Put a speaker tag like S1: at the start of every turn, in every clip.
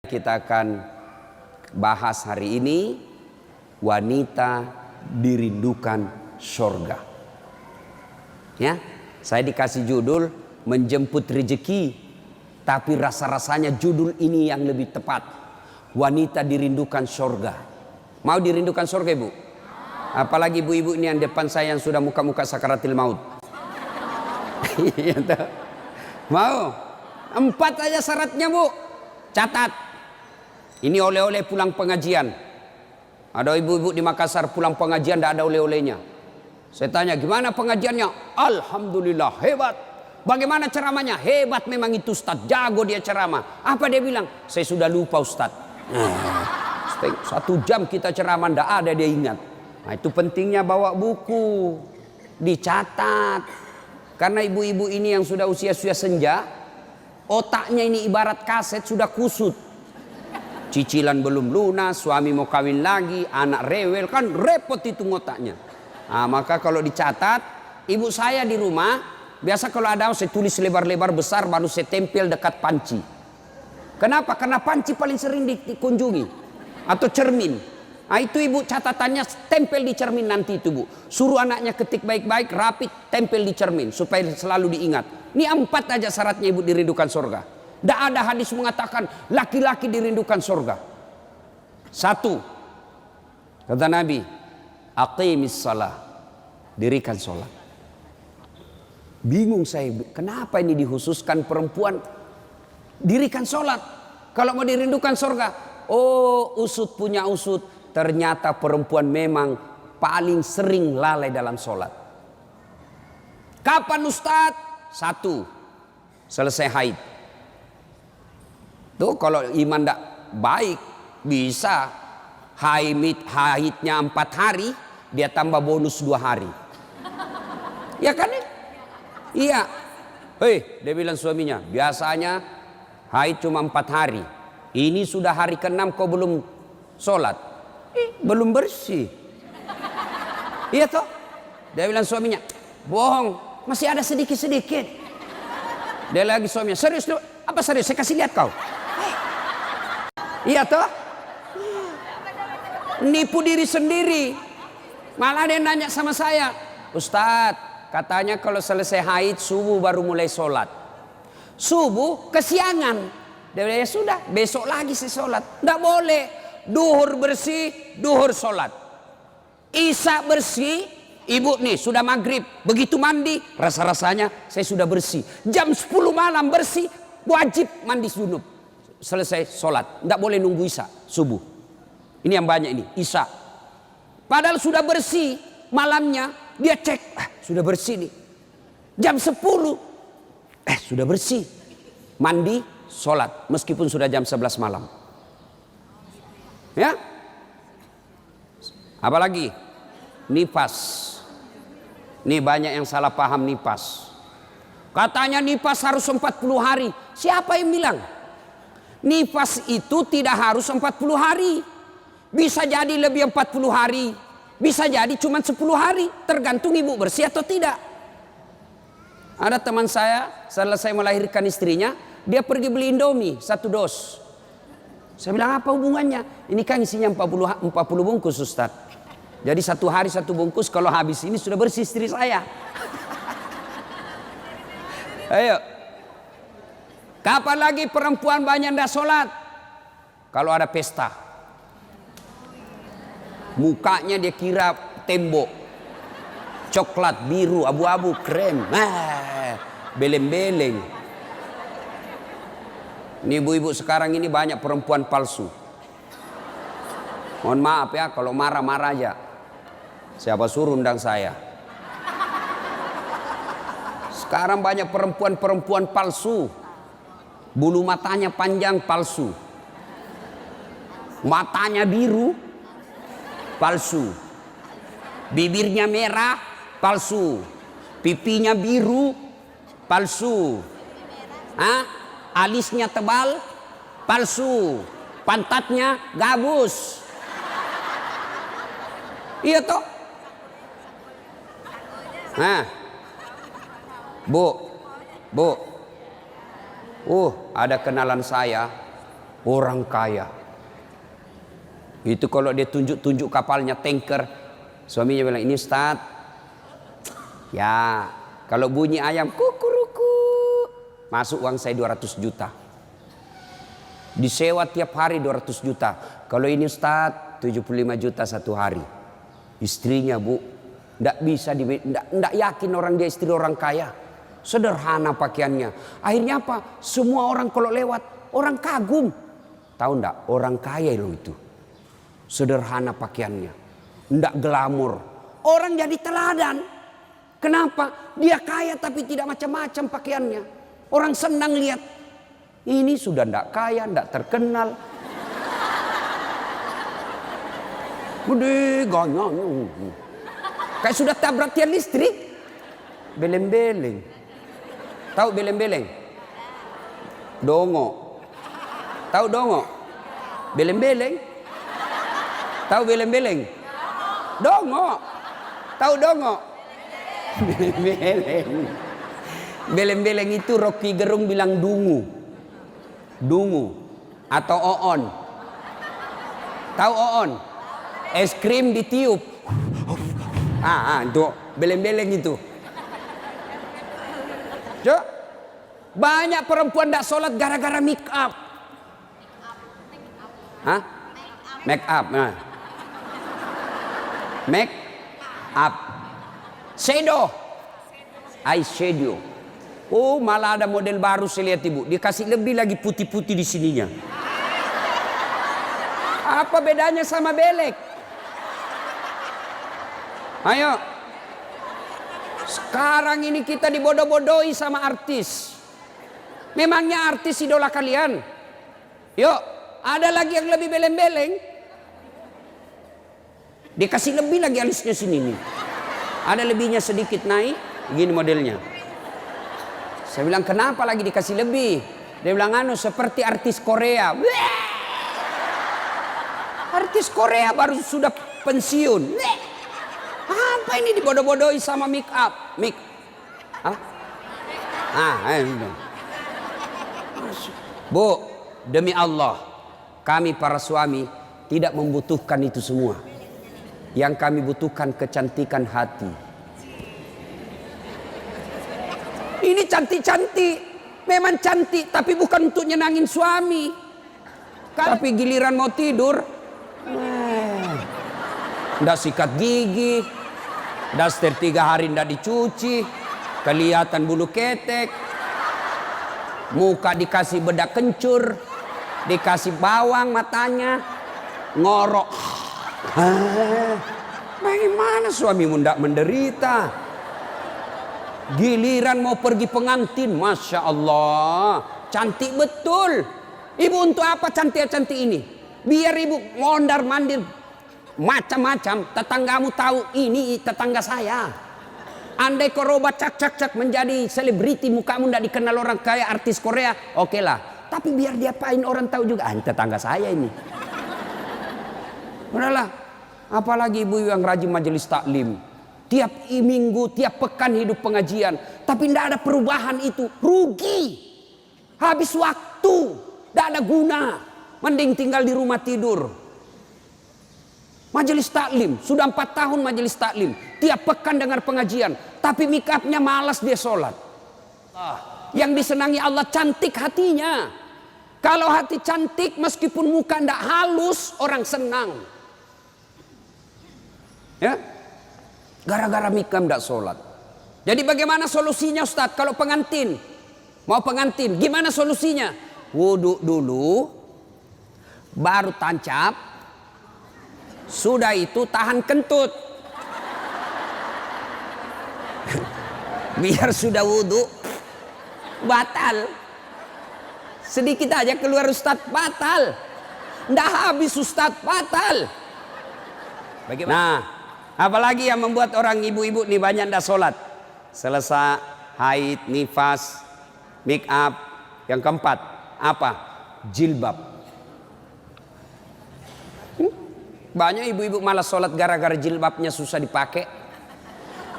S1: Kita akan bahas hari ini wanita dirindukan sorga. Ya, saya dikasih judul menjemput rezeki, tapi rasa-rasanya judul ini yang lebih tepat. Wanita dirindukan sorga. Mau dirindukan sorga, Ibu? Apalagi ibu-ibu ini yang depan saya yang sudah muka-muka sakaratil maut. Mau? 4 aja syaratnya, Bu. Catat. Ini oleh-oleh pulang pengajian. Ada ibu-ibu di Makassar pulang pengajian tidak ada oleh-olehnya. Saya tanya, gimana pengajiannya? Alhamdulillah, hebat. Bagaimana ceramahnya? Hebat memang itu Ustaz, jago dia ceramah. Apa dia bilang? Saya sudah lupa Ustaz. 1 jam kita ceramah tidak ada dia ingat. Nah, itu pentingnya bawa buku, dicatat. Karena ibu-ibu ini yang sudah usia-usia senja, otaknya ini ibarat kaset sudah kusut. Cicilan belum lunas, suami mau kawin lagi, anak rewel, kan repot itu otaknya. Nah, maka kalau dicatat, ibu saya di rumah, biasa kalau ada saya tulis lebar-lebar besar baru saya tempel dekat panci. Kenapa? Karena panci paling sering dikunjungi. Atau cermin. Nah, itu ibu catatannya tempel di cermin nanti itu, Bu. Suruh anaknya ketik baik-baik, rapi, tempel di cermin supaya selalu diingat. Ini 4 aja syaratnya ibu dirindukan surga. Tidak ada hadis mengatakan laki-laki dirindukan surga. 1, kata Nabi, aqimis salah, dirikan sholat. Bingung saya, kenapa ini dikhususkan perempuan dirikan sholat? Kalau mau dirindukan surga, oh usut punya usut, ternyata perempuan memang paling sering lalai dalam sholat. Kapan Ustadz? 1, selesai haid. Tuh kalau iman tidak baik bisa haidnya 4 hari, dia tambah bonus 2 hari. Ya kan? Iya. Hei, dia bilang suaminya, biasanya haid cuma 4 hari. Ini sudah hari ke-6 kau belum sholat. Belum bersih. Iya toh? Dia bilang suaminya, bohong, masih ada sedikit-sedikit. Dia lagi suaminya, serius lu? Apa serius? Saya kasih lihat kau. Iya toh? Nipu diri sendiri. Malah dia nanya sama saya, Ustadz, katanya kalau selesai haid subuh baru mulai sholat. Subuh kesiangan. Dia bilang, ya sudah, besok lagi saya sholat. Tidak boleh. Duhur bersih, duhur sholat. Isya bersih, ibu nih sudah maghrib. Begitu mandi, rasa-rasanya saya sudah bersih. Jam 10 malam bersih, wajib mandi junub. Selesai sholat, tidak boleh nunggu isya subuh. Ini yang banyak ini isya. Padahal sudah bersih malamnya, dia cek, sudah bersih nih. Jam 10, sudah bersih. Mandi, sholat, meskipun sudah jam 11 malam. Ya, apalagi nifas. Nih banyak yang salah paham nifas. Katanya nifas harus 40 hari. Siapa yang bilang? Nifas itu tidak harus 40 hari. Bisa jadi lebih 40 hari. Bisa jadi cuma 10 hari. Tergantung ibu bersih atau tidak. Ada teman saya selesai melahirkan istrinya, dia pergi beli Indomie 1 dos. Saya bilang, apa hubungannya? Ini kan isinya 40 bungkus Ustaz. Jadi 1 hari 1 bungkus, kalau habis ini sudah bersih istri saya. Ayo. Kapan lagi perempuan banyak tidak sholat? Kalau ada pesta. Mukanya dia kira tembok. Coklat, biru, abu-abu, krem. Beleng-beleng. Ini ibu-ibu sekarang ini banyak perempuan palsu. Mohon maaf ya, kalau marah-marah aja. Siapa suruh undang saya? Sekarang banyak perempuan-perempuan palsu. Bulu matanya panjang, palsu. Matanya biru, palsu. Bibirnya merah, palsu. Pipinya biru, palsu. Alisnya tebal, palsu. Pantatnya gabus. Iya toh? Bu, ada kenalan saya Orang kaya. Itu kalau dia tunjuk-tunjuk kapalnya, tanker, suaminya bilang, ini Ustaz. Ya, kalau bunyi ayam kukuruku, masuk uang saya 200 juta. Disewa tiap hari 200 juta. Kalau ini Ustaz 75 juta satu hari. Istrinya Bu, ndak bisa, ndak yakin orang dia istri orang kaya. Sederhana pakaiannya. Akhirnya apa? Semua orang kalau lewat, orang kagum. Tahu ndak? Orang kaya loh itu. Sederhana pakaiannya. Ndak glamor. Orang jadi teladan. Kenapa? Dia kaya tapi tidak macam-macam pakaiannya. Orang senang lihat. Ini sudah ndak kaya, ndak terkenal. Gede ganyanya. Kayak sudah tabrak tiang listrik. Beleng-beleng. Tahu beleng-beleng? Dongo. Tahu dongo? Beleng-beleng. Tahu beleng-beleng? Dongo. Tahu dongo? Beleng-beleng. Beleng-beleng itu Rocky Gerung bilang dungu. Dungu atau oon. Tahu oon? Es krim ditiup. Itu beleng-beleng itu. Cok. Banyak perempuan tidak sholat gara-gara make up. Hah? Make up. Nah. Make up. Shadow. Eyeshadow. Oh, malah ada model baru saya lihat Ibu. Dikasih lebih lagi putih-putih di sininya. Apa bedanya sama belek? Ayo. Sekarang ini kita dibodoh-bodohi sama artis. Memangnya artis idola kalian? Yuk, ada lagi yang lebih beleng-beleng. Dikasih lebih lagi alisnya sini nih. Ada lebihnya sedikit naik, gini modelnya. Saya bilang kenapa lagi dikasih lebih? Dia bilang seperti artis Korea. Bleh. Artis Korea baru sudah pensiun. Bleh. Apa ini dibodoh-bodohi sama make up? Bu, demi Allah, kami para suami tidak membutuhkan itu semua. Yang kami butuhkan kecantikan hati. Ini cantik-cantik, memang cantik, tapi bukan untuk nyenangin suami. Tapi giliran mau tidur, ndak sikat gigi, daster 3 hari ndak dicuci, kelihatan bulu ketek, muka dikasih bedak kencur, dikasih bawang matanya, ngorok. Bagaimana suamimu ndak menderita? Giliran mau pergi pengantin, Masya Allah, cantik betul. Ibu untuk apa cantik-cantik ini? Biar ibu mondar-mandir macam-macam, tetanggamu tahu ini tetangga saya. Andai kau robat cak menjadi selebriti, mukamu ndak dikenal orang kaya artis Korea, oke lah. Tapi biar diapain orang tahu juga, tetangga saya ini. Udahlah, apalagi ibu yang rajin majelis taklim. Tiap minggu, tiap pekan hidup pengajian. Tapi tidak ada perubahan itu. Rugi. Habis waktu. Tidak ada guna. Mending tinggal di rumah tidur. Majelis taklim. Sudah 4 tahun majelis taklim. Tiap pekan dengar pengajian. Tapi make upnya malas dia sholat. Yang disenangi Allah cantik hatinya. Kalau hati cantik meskipun muka tidak halus, orang senang. Ya, gara-gara mikam tidak sholat. Jadi bagaimana solusinya Ustadz? Kalau pengantin, mau pengantin, gimana solusinya? Wudhu dulu, baru tancap, sudah itu tahan kentut. Biar sudah wudhu, batal. Sedikit aja keluar Ustadz, batal. Nggak habis Ustadz, batal. Bagaimana? Nah, apalagi yang membuat orang ibu-ibu nih banyak ndak sholat? Selesai haid, nifas, make up. Yang keempat, apa? Jilbab. Banyak ibu-ibu malas sholat gara-gara jilbabnya susah dipakai.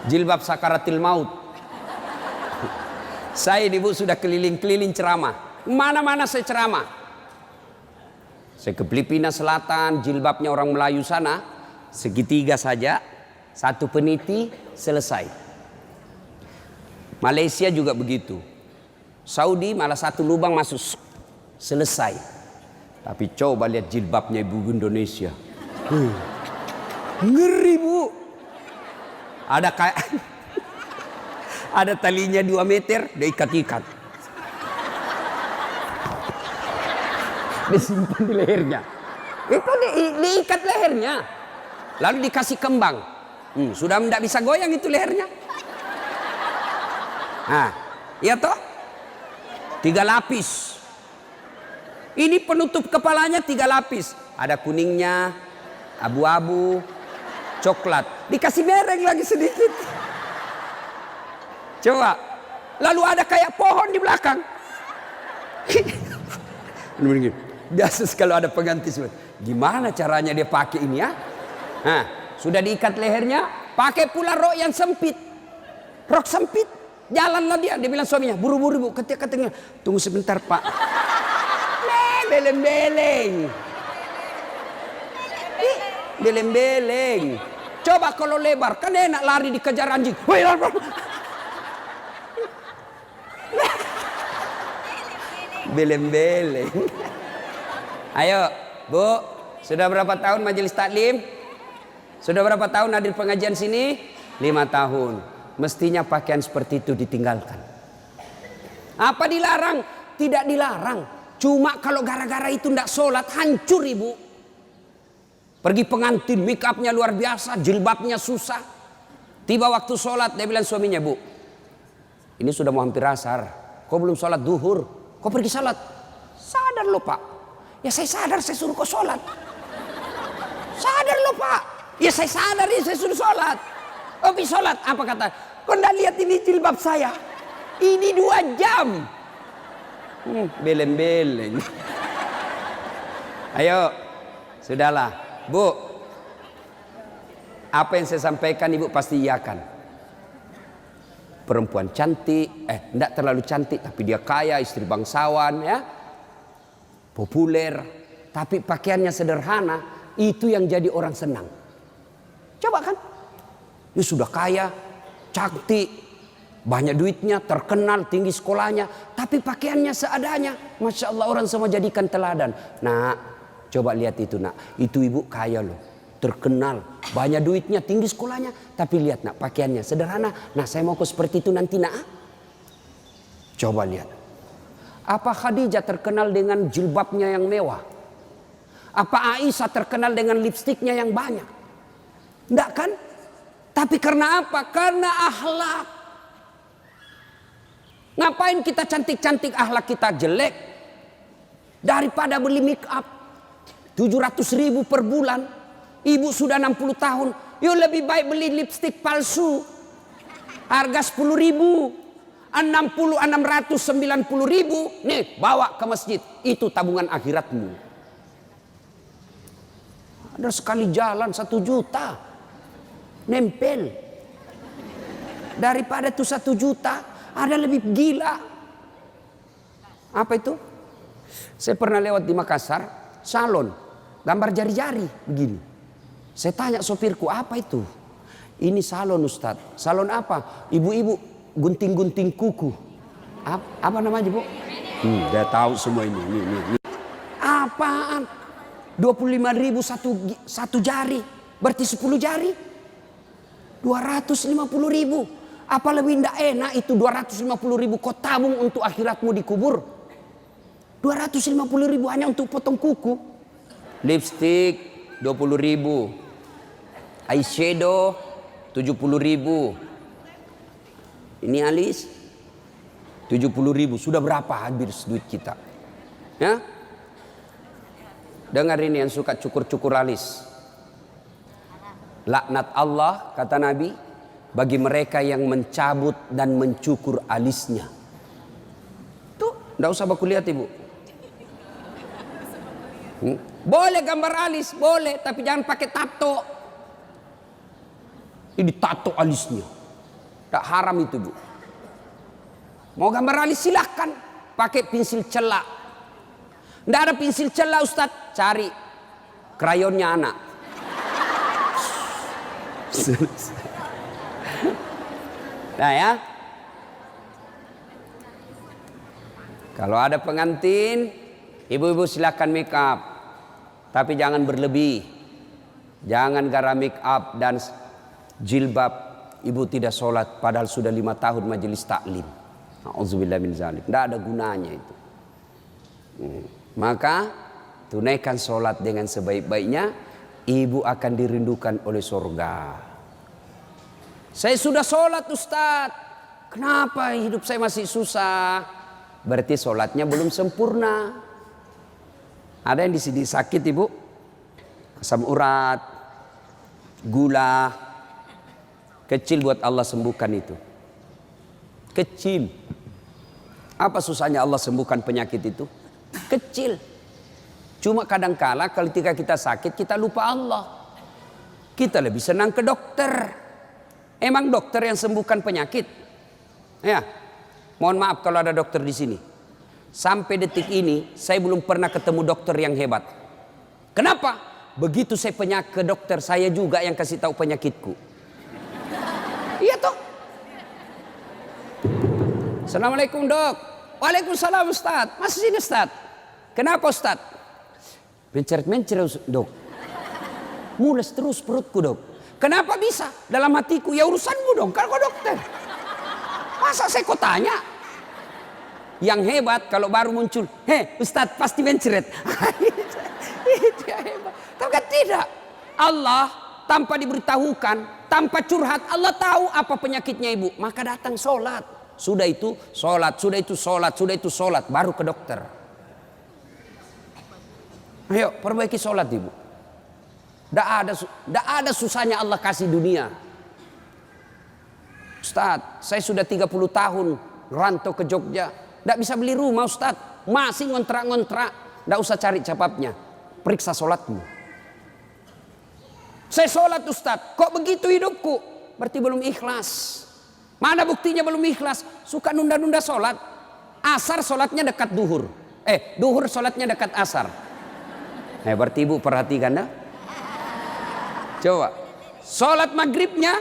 S1: Jilbab sakaratil maut. Saya ibu sudah keliling-keliling ceramah. Mana-mana saya ceramah. Saya ke Filipina Selatan, jilbabnya orang Melayu sana, segitiga saja, satu peniti, selesai. Malaysia juga begitu. Saudi malah satu lubang masuk, selesai. Tapi coba lihat jilbabnya ibu Indonesia. Ngeri Bu. Ada kayak ada talinya 2 meter, diikat-ikat. Disimpan di lehernya. Itu diikat lehernya. Lalu dikasih kembang. Sudah tidak bisa goyang itu lehernya. Nah, iya toh? 3 lapis. Ini penutup kepalanya 3 lapis. Ada kuningnya, abu-abu, coklat. Dikasih mereng lagi sedikit. Coba. Lalu ada kayak pohon di belakang. Biasa kalau ada pengganti. Gimana caranya dia pakai ini ya? Nah, sudah diikat lehernya. Pakai pula rok yang sempit. Rok sempit. Jalanlah dia. Dia bilang suaminya, buru-buru Bu. Katanya, tunggu sebentar Pak. Beleng-beleng. Beleng-beleng. Coba kalau lebar. Kan enak lari dikejar anjing. Beleng-beleng. Ayo Bu, sudah berapa tahun majelis taklim? Sudah berapa tahun hadir pengajian sini? 5 tahun. Mestinya pakaian seperti itu ditinggalkan. Apa dilarang? Tidak dilarang. Cuma kalau gara-gara itu tidak sholat, hancur Ibu. Pergi pengantin, make upnya luar biasa, jilbabnya susah. Tiba waktu sholat, dia bilang suaminya, Bu, ini sudah mau hampir asar. Kau belum sholat duhur. Kau pergi sholat. Sadar lo Pak. Ya saya sadar, saya suruh kau sholat. Sadar lo Pak. Ya saya sadar, ya saya suruh sholat. Oh pergi sholat. Apa kata? Kau tidak lihat ini jilbab saya. Ini 2 jam. Beleng-beleng. Ayo. Sudahlah. Bu. Apa yang saya sampaikan Ibu pasti iyakan. Perempuan cantik. Tidak terlalu cantik. Tapi dia kaya, istri bangsawan ya. Populer, tapi pakaiannya sederhana, itu yang jadi orang senang. Coba kan, dia sudah kaya, cantik, banyak duitnya, terkenal, tinggi sekolahnya, tapi pakaiannya seadanya. Masya Allah, orang semua jadikan teladan. Nah, coba lihat itu Nak, itu ibu kaya loh, terkenal, banyak duitnya, tinggi sekolahnya, tapi lihat Nak, pakaiannya sederhana. Nah, saya mau kok seperti itu nanti Nak. Coba lihat. Apa Khadijah terkenal dengan jilbabnya yang mewah? Apa Aisyah terkenal dengan lipstiknya yang banyak? Enggak kan? Tapi karena apa? Karena akhlak. Ngapain kita cantik-cantik akhlak kita jelek? Daripada beli make up 700.000 per bulan. Ibu sudah 60 tahun. Yuk lebih baik beli lipstik palsu. Harga 10.000. 690.000 nih bawa ke masjid, itu tabungan akhiratmu. Ada sekali jalan 1 juta nempel, daripada itu 1 juta ada lebih gila. Apa itu? Saya pernah lewat di Makassar, salon gambar jari-jari begini. Saya tanya sopirku, apa itu? Ini salon Ustadz. Salon apa? Ibu-ibu gunting-gunting kuku. Apa namanya Bu? Dia tahu semua ini. Apaan? 25.000 satu jari. Berarti 10 jari. 250.000. Apa lebih tidak enak itu 250.000 kau tabung untuk akhiratmu dikubur. 250.000 hanya untuk potong kuku. Lipstick 20.000. Eyeshadow 70.000. Ini alis 70.000. Sudah berapa habis duit kita? Ya? Dengar ini yang suka cukur-cukur alis. Laknat Allah kata Nabi bagi mereka yang mencabut dan mencukur alisnya. Tuh, enggak usah baku lihat Ibu. Boleh gambar alis, boleh, tapi jangan pakai tato. Ini tato alisnya. Tak haram itu Bu. Mau gambar alis silahkan. Pakai pensil celak. Nggak ada pensil celah Ustaz, cari krayonnya anak. Nah ya, kalau ada pengantin, ibu-ibu silakan make up, tapi jangan berlebih, jangan gara make up dan jilbab ibu tidak sholat padahal sudah 5 tahun majelis taklim. Auzubillah min zalik, tidak ada gunanya itu. Maka tunaikan sholat dengan sebaik-baiknya, ibu akan dirindukan oleh surga. Saya sudah sholat Ustaz, kenapa hidup saya masih susah? Berarti sholatnya belum sempurna. Ada yang di sini sakit ibu, asam urat, gula, kecil buat Allah sembuhkan itu. Kecil. Apa susahnya Allah sembuhkan penyakit itu? Kecil. Cuma kadangkala ketika kita sakit kita lupa Allah. Kita lebih senang ke dokter. Emang dokter yang sembuhkan penyakit? Ya. Mohon maaf kalau ada dokter di sini. Sampai detik ini saya belum pernah ketemu dokter yang hebat. Kenapa? Begitu saya ke dokter, saya juga yang kasih tahu penyakitku. Iya toh? Assalamualaikum dok. Waalaikumsalam Ustaz. Masih sini Ustaz. Kenapa Ustaz? Mencret-mencret dok. Mules terus perutku dok. Kenapa bisa? Dalam hatiku, ya urusanmu dong, kan kau dokter. Masa saya kau tanya? Yang hebat kalau baru muncul, Ustadz pasti mencret. Itu yang hebat. Tapi kan tidak. Allah tanpa diberitahukan, tanpa curhat, Allah tahu apa penyakitnya ibu. Maka datang sholat. Sudah itu sholat, sudah itu sholat, sudah itu sholat, baru ke dokter. Ayo perbaiki sholat ibu. Tidak ada susahnya Allah kasih dunia. Ustaz, saya sudah 30 tahun rantau ke Jogja. Tidak bisa beli rumah Ustaz. Masih ngontrak-ngontrak. Tidak usah cari capapnya. Periksa sholatmu. Saya sholat Ustaz. Kok begitu hidupku? Berarti belum ikhlas. Mana buktinya belum ikhlas? Suka nunda-nunda sholat. Asar sholatnya dekat duhur. Duhur sholatnya dekat asar. Berarti ibu perhatikan dah. Coba, sholat maghribnya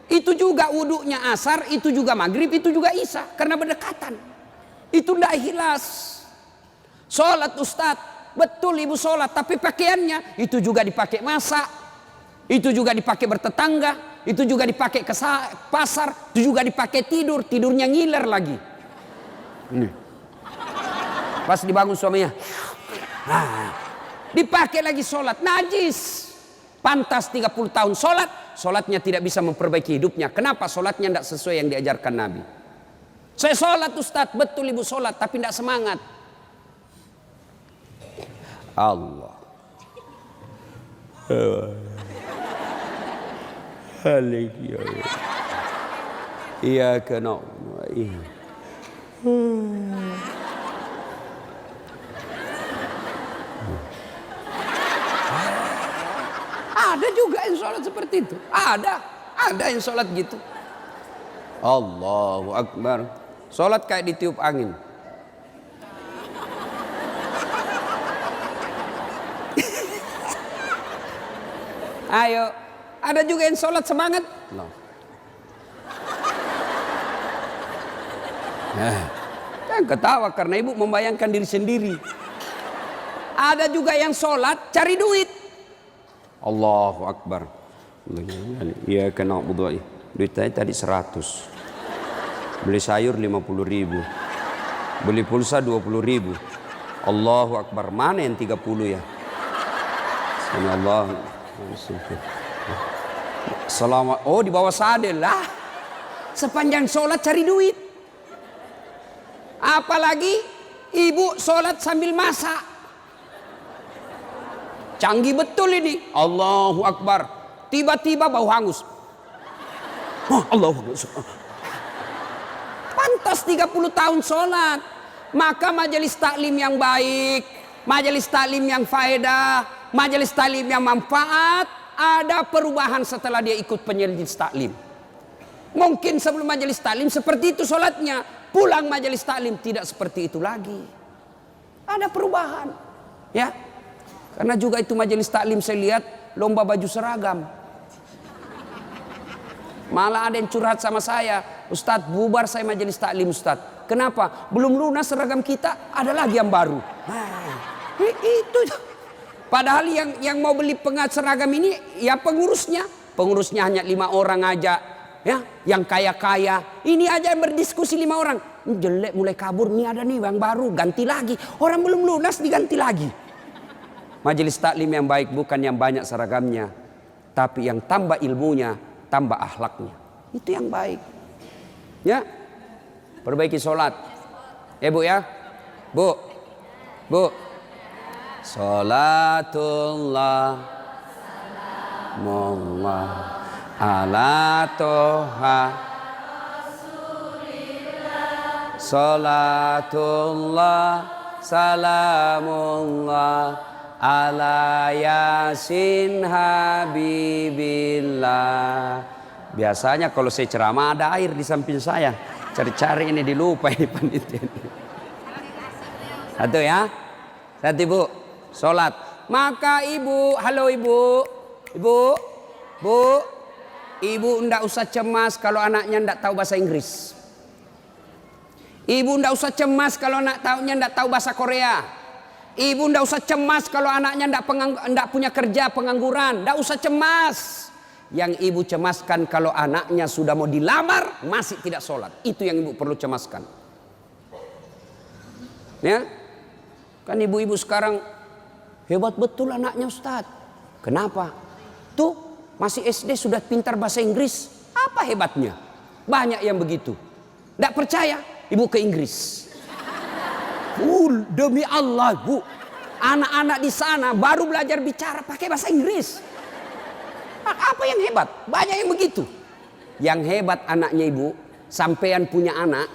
S1: itu juga wudhunya asar, itu juga maghrib, itu juga isya, karena berdekatan. Itu tidak ikhlas. Sholat Ustadz, betul ibu sholat, tapi pakaiannya itu juga dipakai masak, itu juga dipakai bertetangga, itu juga dipakai ke pasar, itu juga dipakai tidur, tidurnya ngiler lagi. Ini. Pas dibangun suaminya, dipakai lagi sholat, najis. Pantas 30 tahun sholat, sholatnya tidak bisa memperbaiki hidupnya. Kenapa? Sholatnya tidak sesuai yang diajarkan Nabi. Saya sholat Ustadz, betul ibu sholat, tapi tidak semangat. Allah. Iya kena. Ada juga yang sholat seperti itu. Ada yang sholat gitu. Allahu Akbar. Sholat kayak ditiup angin. Ayo, ada juga yang sholat semangat. No. Kan ketawa karena ibu membayangkan diri sendiri. Ada juga yang sholat cari duit. Allahu Akbar. Iya kena budu'i. Duit saya tadi 100. Beli sayur 50.000. Beli pulsa 20.000. Allahu Akbar. Mana yang 30 ya? Allah. Selamat. Oh di bawah sadel lah. Sepanjang sholat cari duit. Apalagi ibu sholat sambil masak. Canggih betul ini. Allahu Akbar. Tiba-tiba bau hangus. Allahu Akbar. Pantas 30 tahun sholat. Maka majelis taklim yang baik, majelis taklim yang faedah, majelis taklim yang manfaat, ada perubahan setelah dia ikut majelis taklim. Mungkin sebelum majelis taklim seperti itu sholatnya. Pulang majelis taklim tidak seperti itu lagi. Ada perubahan. Ya. Karena juga itu majelis taklim saya lihat lomba baju seragam. Malah ada yang curhat sama saya, Ustadz bubar saya majelis taklim Ustadz. Kenapa? Belum lunas seragam kita, ada lagi yang baru. Itu. Padahal yang mau beli seragam ini ya pengurusnya. Pengurusnya hanya 5 orang aja. Ya, yang kaya-kaya. Ini aja yang berdiskusi 5 orang. Ini jelek mulai kabur, nih ada nih yang baru, ganti lagi. Orang belum lunas diganti lagi. Majelis taklim yang baik bukan yang banyak seragamnya, tapi yang tambah ilmunya, tambah akhlaknya. Itu yang baik. Ya. Perbaiki sholat. Bu ya. Bu. Sholatullah Salamullah ala toha Sholatullah Salamullah ala yasin habibillah. Biasanya kalau saya ceramah ada air di samping saya. Cari-cari ini dilupa ini panitia. Satu ya. Satu ibu. Sholat. Maka ibu. Halo ibu. Ibu. Bu. Ibu ndak usah cemas kalau anaknya ndak tahu bahasa Inggris. Ibu ndak usah cemas kalau anaknya ndak tahu bahasa Korea. Ibu ndak usah cemas kalau anaknya ndak punya kerja, pengangguran. Ndak usah cemas. Yang ibu cemaskan kalau anaknya sudah mau dilamar masih tidak sholat. Itu yang ibu perlu cemaskan. Ya, kan ibu-ibu sekarang hebat betul anaknya Ustadz. Kenapa? Tuh masih SD sudah pintar bahasa Inggris. Apa hebatnya? Banyak yang begitu. Nggak percaya? Ibu ke Inggris. Demi Allah bu, anak-anak di sana baru belajar bicara pakai bahasa Inggris. Apa yang hebat? Banyak yang begitu. Yang hebat anaknya ibu, sampean punya anak,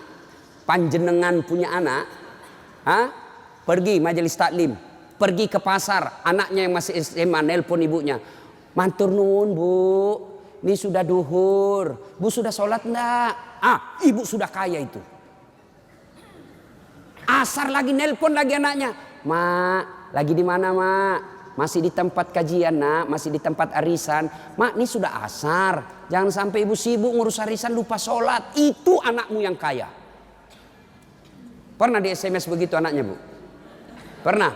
S1: panjenengan punya anak, pergi majelis taklim, pergi ke pasar, anaknya yang masih SMA nelpon ibunya, matur nuwun bu, ini sudah duhur, bu sudah sholat enggak? Ibu sudah kaya itu. Asar lagi nelpon lagi anaknya, mak, lagi di mana mak? Masih di tempat kajian nak, masih di tempat arisan. Mak, ini sudah asar. Jangan sampai ibu sibuk ngurus arisan lupa sholat. Itu anakmu yang kaya. Pernah di SMS begitu anaknya bu? Pernah?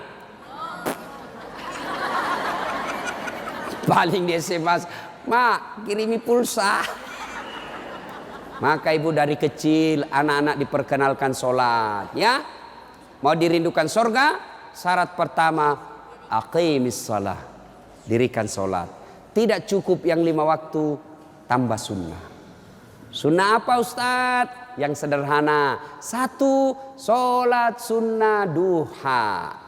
S1: Paling di SMS, mak kirimi pulsa. Maka ibu dari kecil anak-anak diperkenalkan sholat. Ya, mau dirindukan surga, syarat pertama aqimis shalah, dirikan sholat. Tidak cukup yang 5 waktu, tambah sunnah. Sunnah apa Ustadz? Yang sederhana. 1, sholat sunnah duha.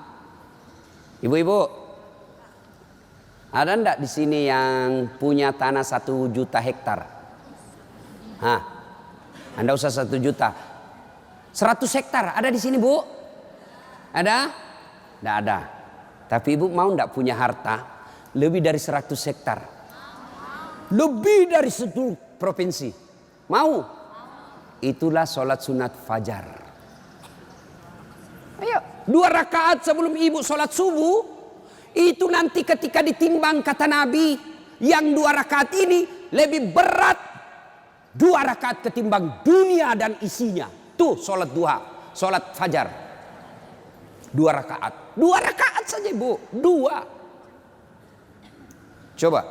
S1: Ibu-ibu, ada enggak di sini yang punya tanah 1 juta hektar? Anda usah 1 juta. 100 hektar ada di sini bu? Ada? Enggak ada. Tapi ibu mau enggak punya harta lebih dari 100 hektar? Lebih dari 1 provinsi. Mau? Itulah sholat sunat fajar. Ayo, 2 rakaat sebelum ibu sholat subuh. Itu nanti ketika ditimbang kata Nabi, yang 2 rakaat ini lebih berat 2 rakaat ketimbang dunia dan isinya. Tuh sholat duha, sholat fajar. 2 rakaat. 2 rakaat saja bu. 2. Coba.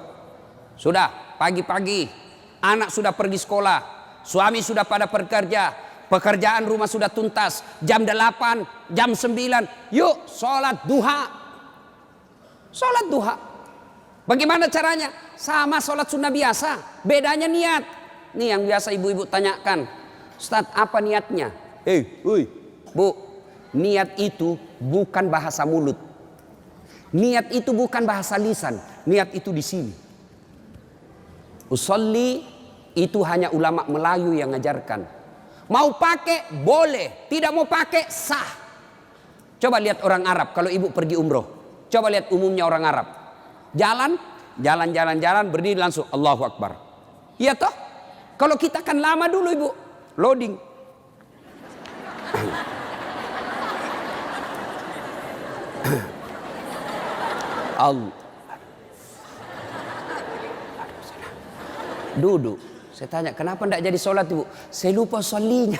S1: Sudah pagi-pagi. Anak sudah pergi sekolah. Suami sudah pada bekerja. Pekerjaan rumah sudah tuntas. Jam 8, jam 9. Yuk sholat duha. Sholat duha. Bagaimana caranya? Sama sholat sunnah biasa. Bedanya niat. Nih yang biasa ibu-ibu tanyakan. Ustadz apa niatnya? Bu. Niat itu bukan bahasa mulut. Niat itu bukan bahasa lisan. Niat itu di sini. Usolli itu hanya ulama Melayu yang ngajarkan. Mau pakai boleh, tidak mau pakai sah. Coba lihat orang Arab kalau ibu pergi umroh. Coba lihat umumnya orang Arab. Jalan, berdiri langsung Allahu Akbar. Iya toh? Kalau kita kan lama dulu ibu, loading. Allah. Duduk. Saya tanya, kenapa tidak jadi sholat ibu? Saya lupa sholinya.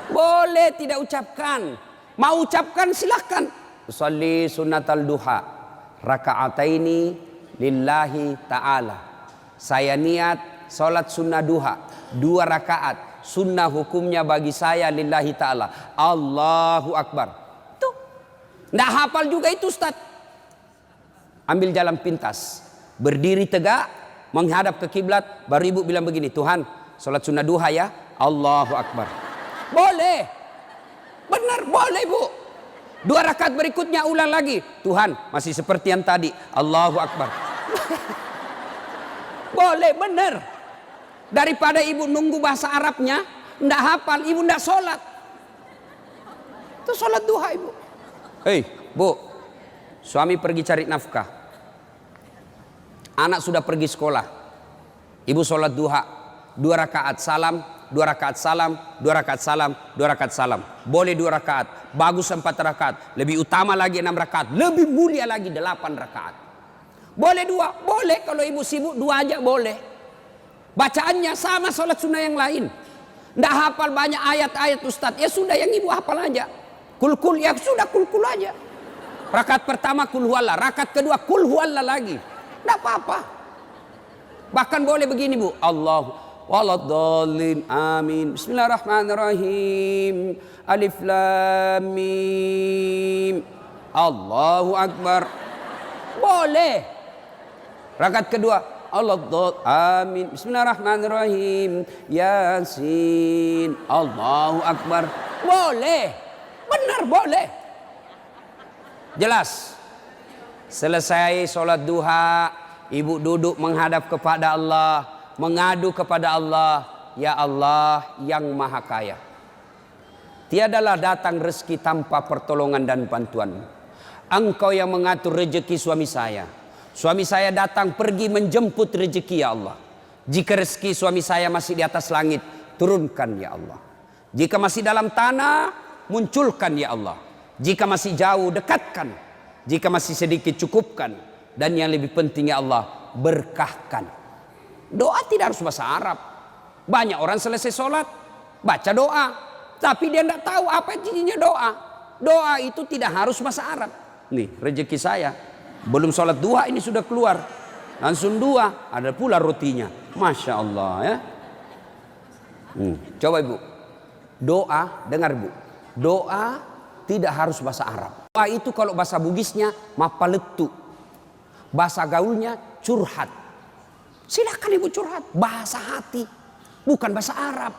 S1: Boleh tidak ucapkan. Mau ucapkan silahkan. Sholli sunnatal duha. Raka'ataini lillahi ta'ala. Saya niat sholat sunnah duha. 2 rakaat. Sunnah hukumnya bagi saya lillahi ta'ala. Allahu Akbar. Tuh. Tidak hafal juga itu Ustaz. Ambil jalan pintas. Berdiri tegak. Menghadap ke kiblat, baru ibu bilang begini, Tuhan, sholat sunnah duha ya, Allahu Akbar. Boleh, benar boleh bu. 2 rakaat berikutnya ulang lagi, Tuhan, masih seperti yang tadi, Allahu Akbar. Boleh, benar. Daripada ibu nunggu bahasa Arabnya, ndak hafal, ibu ndak sholat. Itu sholat duha ibu. Hei, bu, suami pergi cari nafkah. Anak sudah pergi sekolah. Ibu sholat duha. 2 rakaat salam, 2 rakaat salam, 2 rakaat salam, 2 rakaat salam. Boleh 2 rakaat. Bagus 4 rakaat. Lebih utama lagi 6 rakaat. Lebih mulia lagi 8 rakaat. Boleh 2? Boleh. Kalau ibu sibuk 2 aja boleh. Bacaannya sama sholat sunnah yang lain. Nggak hafal banyak ayat-ayat Ustadz. Ya sudah yang ibu hafal aja. Kul-kul ya sudah kul-kul aja. Rakaat pertama kul huwallah. Rakaat kedua kul huwallah lagi. Tidak apa-apa. Bahkan boleh begini bu. Allah waladhdallin amin. Bismillahirrahmanirrahim. Alif lam mim. Allahu Akbar. Boleh. Rakaat kedua. Allah amin. Bismillahirrahmanirrahim. Yasin. Allahu Akbar. Boleh. Benar boleh. Jelas. Selesai sholat duha, ibu duduk menghadap kepada Allah, mengadu kepada Allah, ya Allah yang maha kaya. Tiadalah datang rezeki tanpa pertolongan dan bantuan. Engkau yang mengatur rezeki suami saya. Suami saya datang pergi menjemput rezeki ya Allah. Jika rezeki suami saya masih di atas langit, turunkan ya Allah. Jika masih dalam tanah, munculkan ya Allah. Jika masih jauh, dekatkan. Jika masih sedikit, cukupkan. Dan yang lebih penting ya Allah, berkahkan. Doa tidak harus bahasa Arab. Banyak orang selesai sholat baca doa, tapi dia tidak tahu apa intinya doa. Doa itu tidak harus bahasa Arab. Nih rezeki saya, belum sholat duha ini sudah keluar. Langsung 2, ada pula rotinya. Masya Allah ya. Coba ibu, doa, dengar bu. Doa tidak harus bahasa Arab. Doa itu kalau bahasa Bugisnya mapaletu. Bahasa gaulnya curhat. Silakan ibu curhat. Bahasa hati. Bukan bahasa Arab.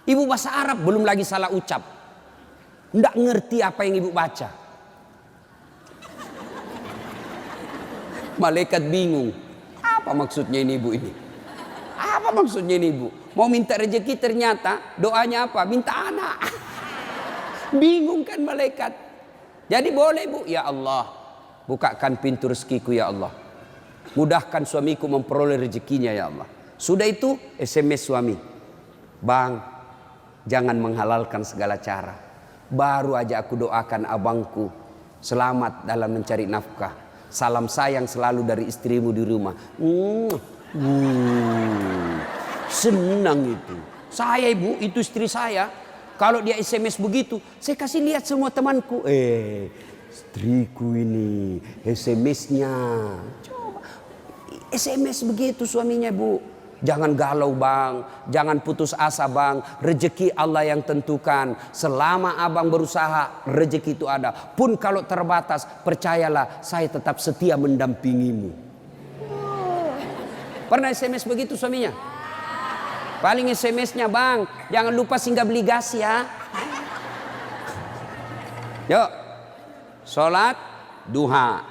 S1: Ibu bahasa Arab belum lagi salah ucap. Tidak ngerti apa yang ibu baca. Malaikat bingung. Apa maksudnya ini ibu ini? Apa maksudnya ini ibu? Mau minta rezeki ternyata doanya apa? Minta anak. Bingung kan malaikat. Jadi boleh bu, ya Allah, bukakan pintu rezekiku ya Allah. Mudahkan suamiku memperoleh rezekinya ya Allah. Sudah itu SMS suami. Bang, jangan menghalalkan segala cara. Baru aja aku doakan abangku selamat dalam mencari nafkah. Salam sayang selalu dari istrimu di rumah. Senang itu. Saya ibu, itu istri saya. Kalau dia SMS begitu, saya kasih lihat semua temanku. Istriku ini SMS-nya. Coba. SMS begitu suaminya bu. Jangan galau bang. Jangan putus asa bang. Rezeki Allah yang tentukan. Selama abang berusaha, rezeki itu ada. Pun kalau terbatas, percayalah saya tetap setia mendampingimu. Pernah SMS begitu suaminya? Paling SMS-nya bang, jangan lupa singgah beli gas ya. Yuk, sholat duha.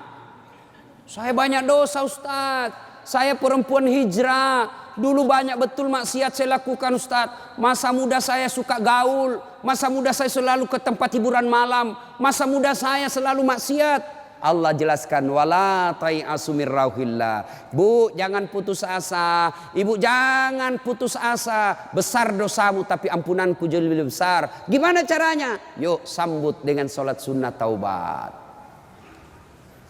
S1: Saya banyak dosa Ustaz. Saya perempuan hijrah. Dulu banyak betul maksiat saya lakukan Ustaz. Masa muda saya suka gaul. Masa muda saya selalu ke tempat hiburan malam. Masa muda saya selalu maksiat. Allah jelaskan, wala tai'asu mir rauhillah. Bu, jangan putus asa. Ibu jangan putus asa. Besar dosamu tapi ampunanku jauh lebih besar. Gimana caranya? Yuk sambut dengan sholat sunnah taubat.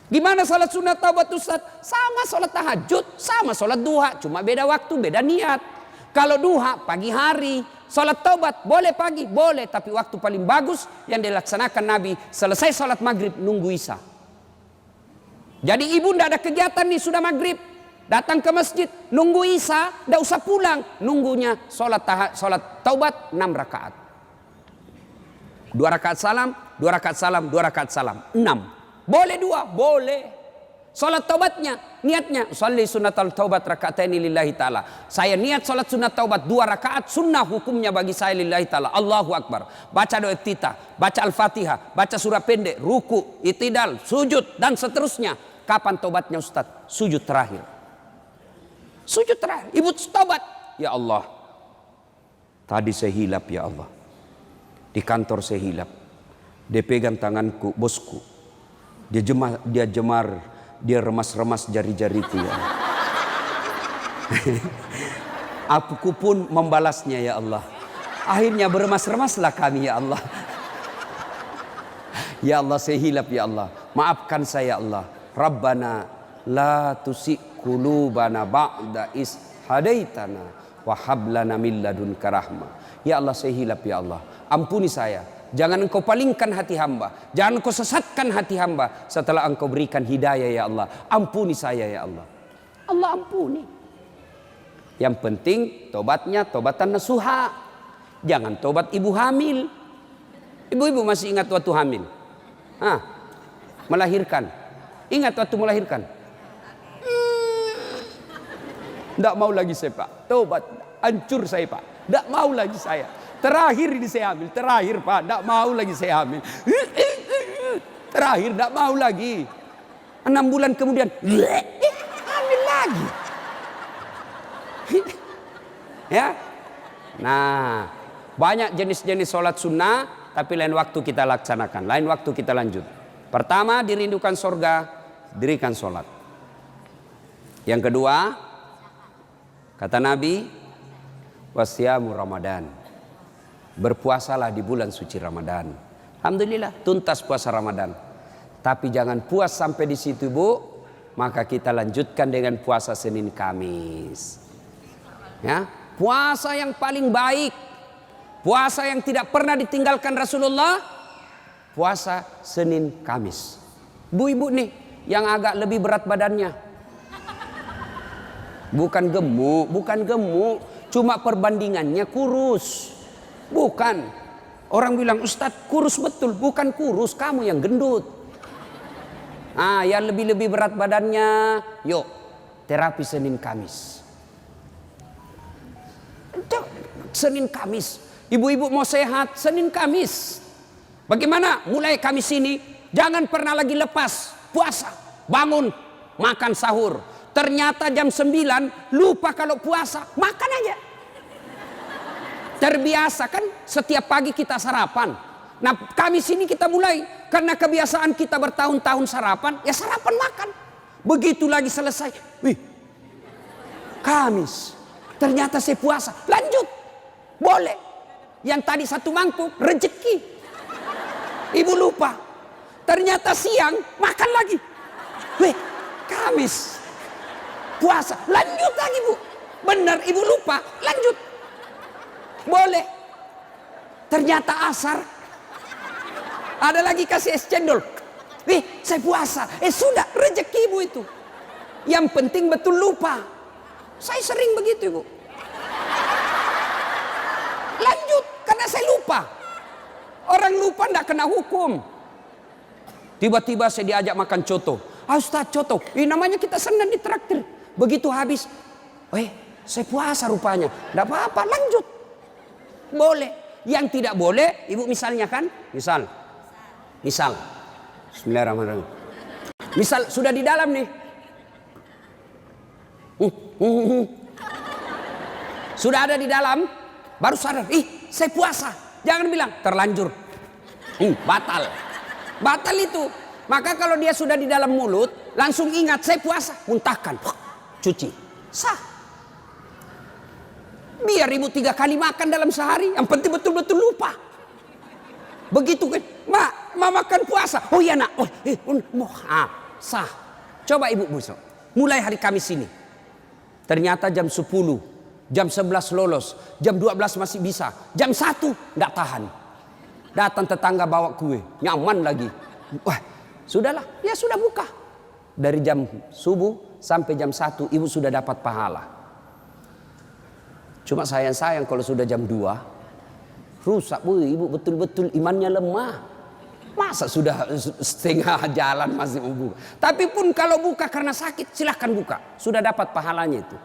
S1: Gimana sholat sunnah taubat Ustaz? Sama sholat tahajud, sama sholat duha. Cuma beda waktu, beda niat. Kalau duha pagi hari, sholat taubat boleh pagi, boleh. Tapi waktu paling bagus yang dilaksanakan Nabi, selesai sholat maghrib nunggu isya. Jadi ibu ndak ada kegiatan nih, sudah maghrib, datang ke masjid, nunggu isya, ndak usah pulang, nunggunya sholat taubat 6 rakaat. 2 rakaat salam, 2 rakaat salam, 2 rakaat salam, 6. Boleh 2, boleh. Sholat taubatnya, niatnya, sholli sunnatal taubat raka'ataini lillahi ta'ala. Saya niat sholat sunat taubat 2 rakaat, sunnah hukumnya bagi saya lillahi ta'ala. Allahu Akbar. Baca doa iftitah, baca Al-Fatihah, baca surah pendek, ruku, itidal, sujud, dan seterusnya. Kapan tobatnya Ustaz? Sujud terakhir. Sujud terakhir. Ibu tobat. Ya Allah, tadi saya hilap ya Allah. Di kantor saya hilap. Dia pegang tanganku, bosku. Dia jemar, dia remas-remas jari-jari itu ya. Aku pun membalasnya ya Allah. Akhirnya beremas-remaslah kami ya Allah. Ya Allah, saya hilap ya Allah. Maafkan saya ya Allah. Rabbana la tusik qulubana ba'da is hadaitana wa hab lana min ladunka rahmah. Ya Allah, saya hilap ya Allah. Ampuni saya. Jangan engkau palingkan hati hamba. Jangan engkau sesatkan hati hamba setelah engkau berikan hidayah ya Allah. Ampuni saya ya Allah. Allah ampuni. Yang penting tobatnya tobatan nasuha. Jangan tobat ibu hamil. Ibu-ibu masih ingat waktu hamil? Melahirkan. Ingat waktu melahirkan? Tidak mau lagi saya Pak. Tobat. Hancur saya Pak. Tidak mau lagi saya. Terakhir ini saya hamil. Terakhir Pak. Tidak mau lagi saya hamil. Terakhir tidak mau lagi. 6 bulan kemudian. Hamil lagi. Ya. Nah. Banyak jenis-jenis sholat sunnah. Tapi lain waktu kita laksanakan. Lain waktu kita lanjut. Pertama, dirindukan surga, dirikan sholat. Yang kedua, kata Nabi, wasyamu Ramadan. Berpuasalah di bulan suci Ramadan. Alhamdulillah, tuntas puasa Ramadan. Tapi jangan puas sampai di situ Bu. Maka kita lanjutkan dengan puasa Senin Kamis. Ya, puasa yang paling baik. Puasa yang tidak pernah ditinggalkan Rasulullah. Puasa Senin Kamis. Bu-ibu nih yang agak lebih berat badannya. Bukan gemuk. Cuma perbandingannya kurus. Bukan. Orang bilang Ustadz kurus betul. Bukan kurus, kamu yang gendut. Yang lebih berat badannya. Yuk, terapi Senin Kamis. Senin Kamis. Ibu-ibu mau sehat, Senin Kamis. Bagaimana? Mulai Kamis ini jangan pernah lagi lepas puasa. Bangun, makan sahur. Ternyata jam 9 lupa kalau puasa. Makan aja. Terbiasa kan setiap pagi kita sarapan. Nah Kamis ini kita mulai. Karena kebiasaan kita bertahun-tahun sarapan. Ya sarapan makan. Begitu lagi selesai. Wih, Kamis. Ternyata saya puasa. Lanjut. Boleh. Yang tadi 1 mangkuk rezeki. Ibu lupa. Ternyata siang makan lagi. Weh, Kamis. Puasa. Lanjut lagi Bu. Benar ibu lupa. Lanjut. Boleh. Ternyata asar. Ada lagi kasih es cendol. Weh, saya puasa. Sudah rezeki ibu itu. Yang penting betul lupa. Saya sering begitu Ibu. Lanjut. Karena saya lupa. Orang lupa tidak kena hukum. Tiba-tiba saya diajak makan coto. Ustaz coto. Namanya kita senang ditraktir. Begitu habis. Saya puasa rupanya. Tidak apa-apa lanjut. Boleh. Yang tidak boleh. Ibu misalnya kan. Misal. Bismillahirrahmanirrahim. Misal sudah di dalam nih. Sudah ada di dalam. Baru sadar. Saya puasa. Jangan bilang terlanjur. Batal. Batal itu. Maka kalau dia sudah di dalam mulut, langsung ingat saya puasa, muntahkan, cuci, sah. Biar ibu 3 kali makan dalam sehari, yang penting betul-betul lupa. Begitu kan, ma makan puasa, oh iya nak, sah. Coba ibu besok, mulai hari Kamis ini. Ternyata jam 10, jam 11 lolos, jam 12 masih bisa, jam 1 nggak tahan. Datang tetangga bawa kue, nyaman lagi. Wah, sudahlah, ya sudah buka. Dari jam subuh sampai jam 1 ibu sudah dapat pahala. Cuma sayang kalau sudah jam 2 rusak, ibu betul-betul imannya lemah. Masa sudah setengah jalan masih mau buka. Tapi pun kalau buka karena sakit silahkan buka. Sudah dapat pahalanya itu.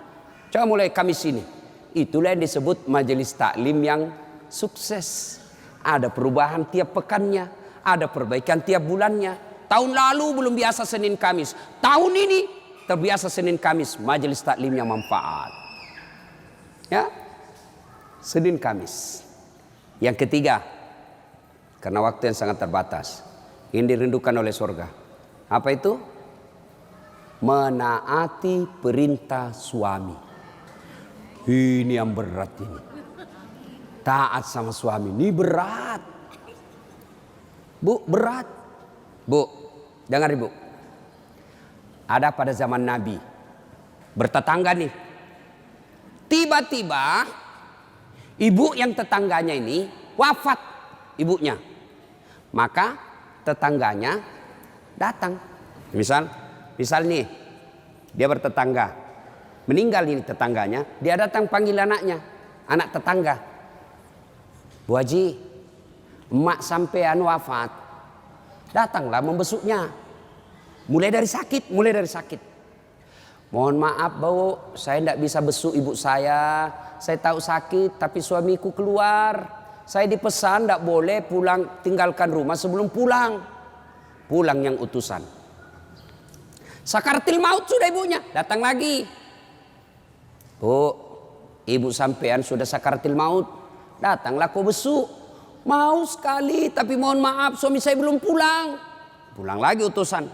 S1: Coba mulai Kamis ini. Itulah yang disebut majelis taklim yang sukses. Ada perubahan tiap pekannya. Ada perbaikan tiap bulannya. Tahun lalu belum biasa Senin Kamis. Tahun ini terbiasa Senin Kamis. Majelis taklim yang manfaat. Ya, Senin Kamis. Yang ketiga, karena waktu yang sangat terbatas, ini dirindukan oleh surga. Apa itu? Menaati perintah suami. Ini yang berat ini. Taat sama suami ini berat. Bu, berat. Bu, dengar ibu. Ada pada zaman Nabi, bertetangga nih. Tiba-tiba ibu yang tetangganya ini wafat ibunya. Maka tetangganya datang. Misal nih dia bertetangga. Meninggal ini tetangganya, dia datang panggil anaknya, anak tetangga. Bu Haji, emak sampean wafat. Datanglah membesuknya. Mulai dari sakit. Mohon maaf Bu, saya tidak bisa besuk ibu saya. Saya tahu sakit, tapi suamiku keluar. Saya dipesan tidak boleh pulang, tinggalkan rumah sebelum pulang. Pulang yang utusan. Sakaratil maut sudah ibunya, datang lagi. Bu, ibu sampean sudah sakaratil maut. Datanglah kau besuk. Mau sekali, tapi mohon maaf suami saya belum pulang. Pulang lagi utusan.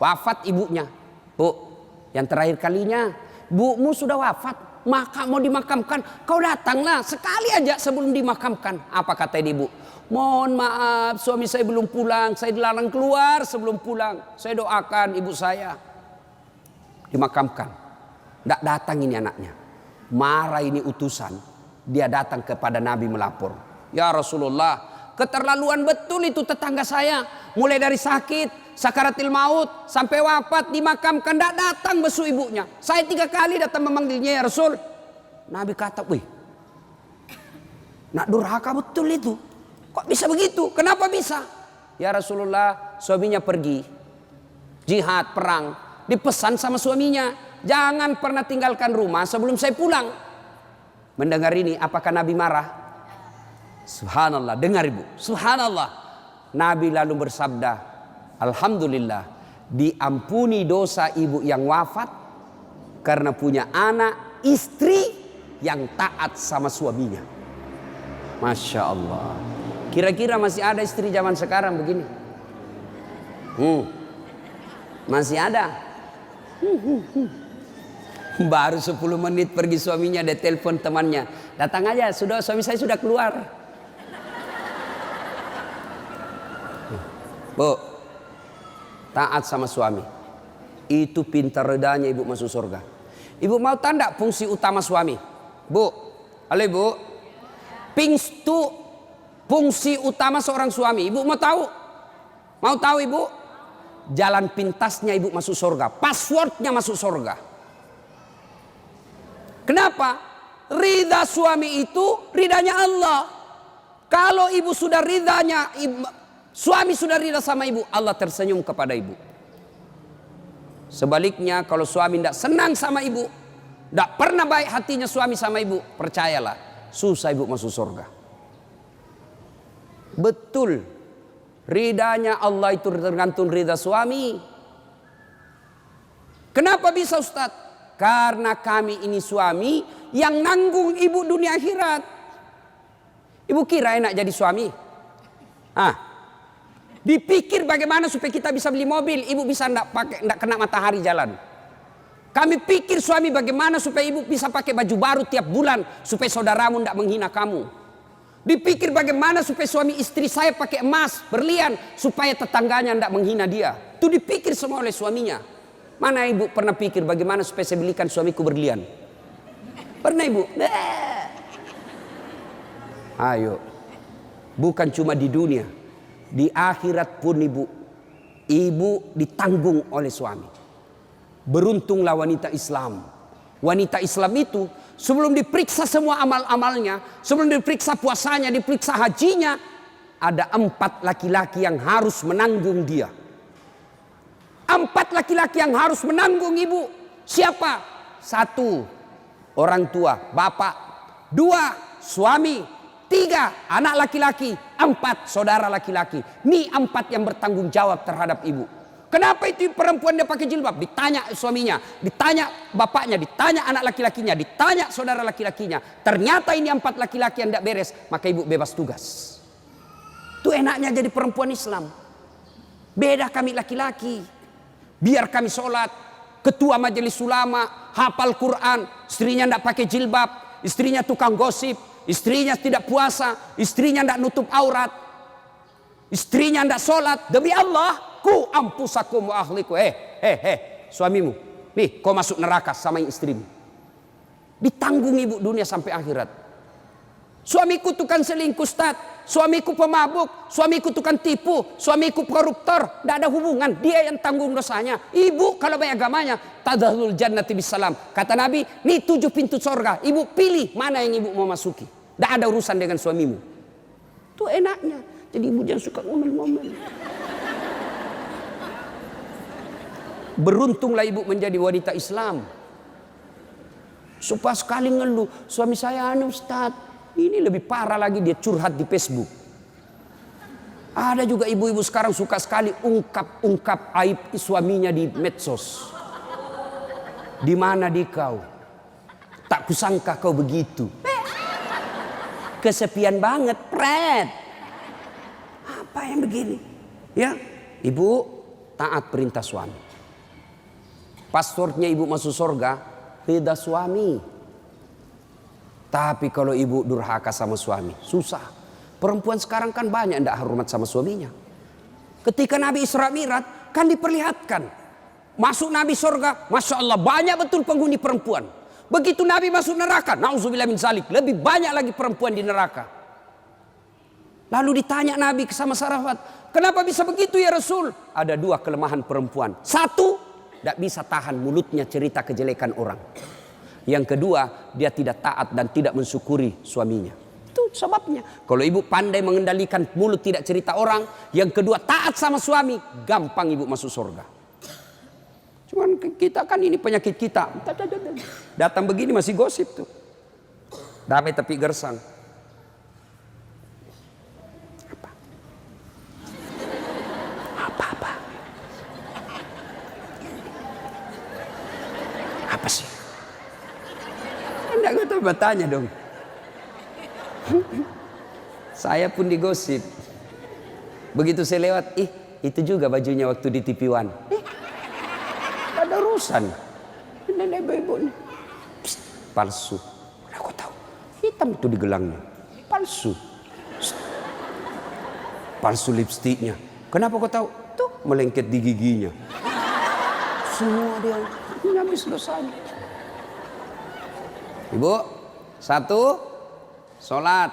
S1: Wafat ibunya. Bu, yang terakhir kalinya, bumu sudah wafat, maka mau dimakamkan, kau datanglah sekali aja sebelum dimakamkan. Apa kata ibu? Mohon maaf, suami saya belum pulang, saya dilarang keluar sebelum pulang. Saya doakan ibu saya dimakamkan. Tidak datang ini anaknya. Marah ini utusan. Dia datang kepada Nabi melapor. Ya Rasulullah, keterlaluan betul itu tetangga saya. Mulai dari sakit, sakaratil maut, sampai wafat, dimakamkan, tidak datang besuk ibunya. Saya 3 kali datang memanggilnya ya Rasul. Nabi kata, wih, nak durhaka betul itu. Kok bisa begitu? Kenapa bisa? Ya Rasulullah, suaminya pergi jihad, perang. Dipesan sama suaminya, jangan pernah tinggalkan rumah sebelum saya pulang. Mendengar ini, apakah Nabi marah? Subhanallah, dengar ibu. Subhanallah. Nabi lalu bersabda, alhamdulillah, diampuni dosa ibu yang wafat karena punya anak, istri yang taat sama suaminya. Masya Allah. Kira-kira masih ada istri zaman sekarang begini? Masih ada. Baru 10 menit pergi suaminya, dia telepon temannya. Datang aja, suami saya sudah keluar. Bu, taat sama suami. Itu pintar redanya ibu masuk surga. Ibu mau tanda fungsi utama suami? Bu, halo ibu. Fungsi utama seorang suami. Ibu mau tahu? Mau tahu ibu? Jalan pintasnya ibu masuk surga. Passwordnya masuk surga. Kenapa? Ridha suami itu ridhanya Allah. Kalau ibu sudah ridhanya, suami sudah ridha sama ibu, Allah tersenyum kepada ibu. Sebaliknya kalau suami tidak senang sama ibu, tidak pernah baik hatinya suami sama ibu, percayalah, susah ibu masuk surga. Betul, ridhanya Allah itu tergantung ridha suami. Kenapa bisa Ustadz? Karena kami ini suami yang nanggung ibu dunia akhirat. Ibu kira enak jadi suami? Dipikir bagaimana supaya kita bisa beli mobil, ibu bisa ndak kena matahari jalan. Kami pikir suami bagaimana supaya ibu bisa pakai baju baru tiap bulan supaya saudaramu ndak menghina kamu. Dipikir bagaimana supaya suami istri saya pakai emas, berlian supaya tetangganya ndak menghina dia. Itu dipikir semua oleh suaminya. Mana ibu pernah pikir bagaimana supaya saya belikan suamiku berlian? Pernah ibu? Ayo. Bukan cuma di dunia, di akhirat pun ibu ditanggung oleh suami. Beruntunglah wanita Islam. Wanita Islam itu sebelum diperiksa semua amal-amalnya, sebelum diperiksa puasanya, diperiksa hajinya, ada 4 laki-laki yang harus menanggung dia. 4 laki-laki yang harus menanggung ibu. Siapa? 1, orang tua, bapak. 2, suami. 3, anak laki-laki. 4, saudara laki-laki. Ini 4 yang bertanggung jawab terhadap ibu. Kenapa itu perempuan dia pakai jilbab? Ditanya suaminya, ditanya bapaknya, ditanya anak laki-lakinya, ditanya saudara laki-lakinya. Ternyata ini 4 laki-laki yang tidak beres, maka ibu bebas tugas. Itu enaknya jadi perempuan Islam. Beda kami laki-laki. Biar kami sholat, ketua majelis ulama, hafal Quran, istrinya tidak pakai jilbab, istrinya tukang gosip, istrinya tidak puasa, istrinya tidak nutup aurat, istrinya tidak sholat. Demi Allah, ku ampusakum wa ahliku. Suamimu, nih kau masuk neraka sama istrimu. Ditanggung ibu dunia sampai akhirat. Suamiku tukang selingkuh, Ustaz. Suamiku pemabuk, suamiku tukang tipu, suamiku koruptor. Tidak ada hubungan, dia yang tanggung dosanya. Ibu kalau baik agamanya, tadkhulul jannati bisalam. Kata Nabi, nih 7 pintu surga. Ibu pilih mana yang ibu mau masuki. Tidak ada urusan dengan suamimu. Itu enaknya. Jadi ibu jangan suka ngomel-ngomel. Beruntunglah ibu menjadi wanita Islam. Supaya sekali ngeluh, suami saya Ustaz. Ini lebih parah lagi, dia curhat di Facebook. Ada juga ibu-ibu sekarang suka sekali ungkap aib suaminya di medsos. Di mana di kau? Tak kusangka kau begitu. Kesepian banget, pret. Apa yang begini? Ya, ibu taat perintah suami. Passwordnya ibu masuk surga, ridha suami. Tapi kalau ibu durhaka sama suami, susah. Perempuan sekarang kan banyak tidak hormat sama suaminya. Ketika Nabi Isra Mi'raj kan diperlihatkan. Masuk Nabi surga, Masya Allah banyak betul penghuni perempuan. Begitu Nabi masuk neraka, na'udzubillah min zalik, lebih banyak lagi perempuan di neraka. Lalu ditanya Nabi sama sahabat, kenapa bisa begitu ya Rasul? Ada 2 kelemahan perempuan. 1, tidak bisa tahan mulutnya cerita kejelekan orang. Yang kedua, dia tidak taat dan tidak mensyukuri suaminya. Itu sebabnya. Kalau ibu pandai mengendalikan mulut tidak cerita orang, yang kedua taat sama suami, gampang ibu masuk surga. Cuman kita kan ini penyakit kita. Datang begini masih gosip tuh. Damai tapi gersang. Apa? Apa sih? Anda nggak tahu bertanya dong. Saya pun digosip. Begitu saya lewat, itu juga bajunya waktu di TV One. Ada urusan. Nenek ibu nih. Palsu. Aku tahu. Hitam itu di gelangnya. Palsu. Palsu lipstiknya. Kenapa kau tahu? Tuh melengket di giginya. Semua dia habis dosanya. Ibu, 1, sholat.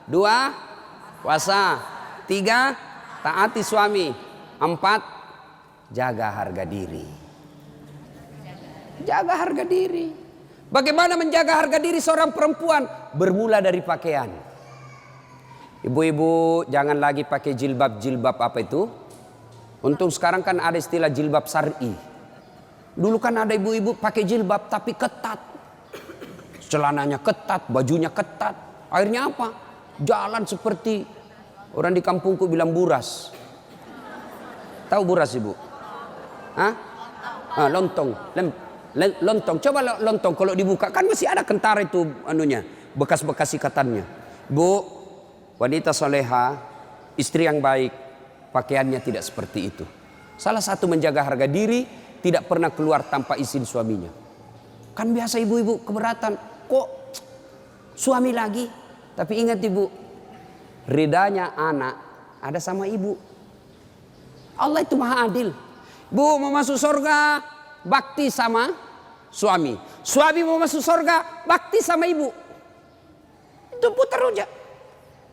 S1: 2, puasa. 3, taati suami. 4, jaga harga diri. Jaga harga diri. Bagaimana menjaga harga diri seorang perempuan? Bermula dari pakaian. Ibu-ibu jangan lagi pakai jilbab apa itu. Untung sekarang kan ada istilah jilbab syar'i. Dulu kan ada ibu-ibu pakai jilbab tapi ketat. Celananya ketat, bajunya ketat. Akhirnya apa? Jalan seperti orang di kampungku bilang buras. Tahu buras ibu? Hah? Lontong. Lontong. Coba lontong kalau dibuka kan masih ada kentara itu anunya, bekas-bekas ikatannya. Bu, wanita soleha, istri yang baik, pakaiannya tidak seperti itu. Salah satu menjaga harga diri, tidak pernah keluar tanpa izin suaminya. Kan biasa ibu-ibu keberatan, kok suami lagi? Tapi ingat ibu, ridanya anak ada sama ibu. Allah itu maha adil. Bu mau masuk surga, bakti sama suami. Suami mau masuk surga, bakti sama ibu. Itu putar aja.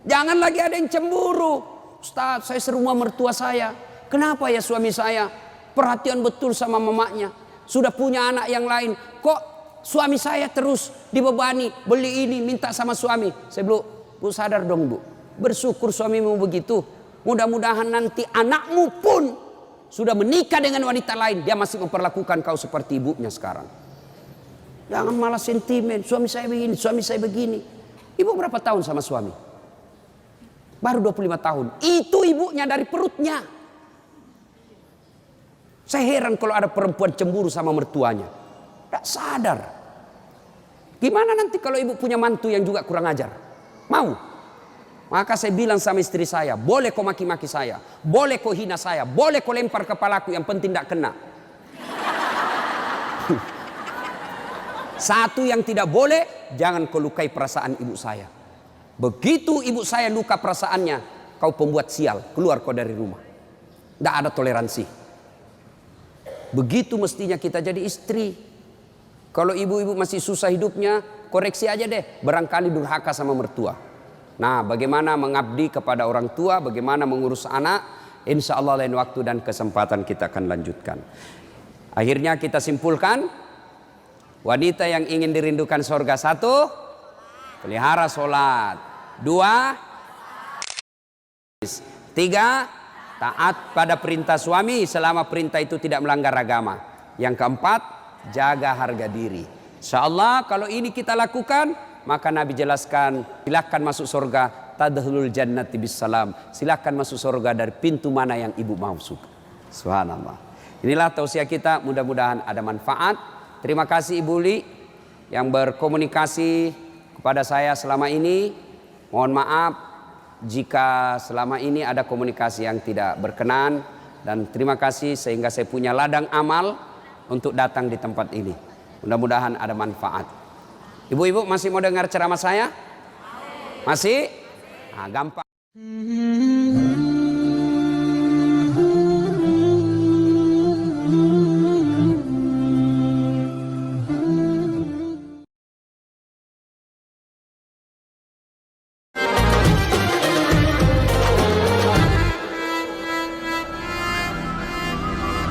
S1: Jangan lagi ada yang cemburu. Ustaz, saya serumah mertua saya. Kenapa ya suami saya perhatian betul sama mamanya? Sudah punya anak yang lain. Kok suami saya terus dibebani, beli ini, minta sama suami. Saya bilang, bu sadar dong bu. Bersyukur suamimu begitu. Mudah-mudahan nanti anakmu pun sudah menikah dengan wanita lain. Dia masih memperlakukan kau seperti ibunya sekarang. Jangan malah sentimen. Suami saya begini, suami saya begini. Ibu berapa tahun sama suami? Baru 25 tahun. Itu ibunya dari perutnya. Saya heran kalau ada perempuan cemburu sama mertuanya. Tidak sadar. Gimana nanti kalau ibu punya mantu yang juga kurang ajar? Mau? Maka saya bilang sama istri saya, boleh kau maki-maki saya, boleh kau hina saya, boleh kau lempar kepalaku, yang penting tidak kena. Satu yang tidak boleh, jangan kau lukai perasaan ibu saya. Begitu ibu saya luka perasaannya, kau pembuat sial, keluar kau dari rumah. Tidak ada toleransi. Begitu mestinya kita jadi istri. Kalau ibu-ibu masih susah hidupnya, koreksi aja deh, barangkali durhaka sama mertua. Nah, bagaimana mengabdi kepada orang tua, bagaimana mengurus anak, insya Allah lain waktu dan kesempatan kita akan lanjutkan. Akhirnya kita simpulkan, wanita yang ingin dirindukan surga, 1, pelihara sholat. 2, 3, taat pada perintah suami selama perintah itu tidak melanggar agama. Yang keempat, jaga harga diri. Insya Allah kalau ini kita lakukan, maka Nabi jelaskan, silakan masuk surga, tadkhulul jannati bisalam. Silakan masuk surga dari pintu mana yang ibu mau suka. Subhanallah. Inilah tausiah kita, mudah-mudahan ada manfaat. Terima kasih Ibu Li yang berkomunikasi kepada saya selama ini. Mohon maaf jika selama ini ada komunikasi yang tidak berkenan, dan terima kasih sehingga saya punya ladang amal untuk datang di tempat ini. Mudah-mudahan ada manfaat. Ibu-ibu masih mau dengar ceramah saya? Masih? Nah, gampang.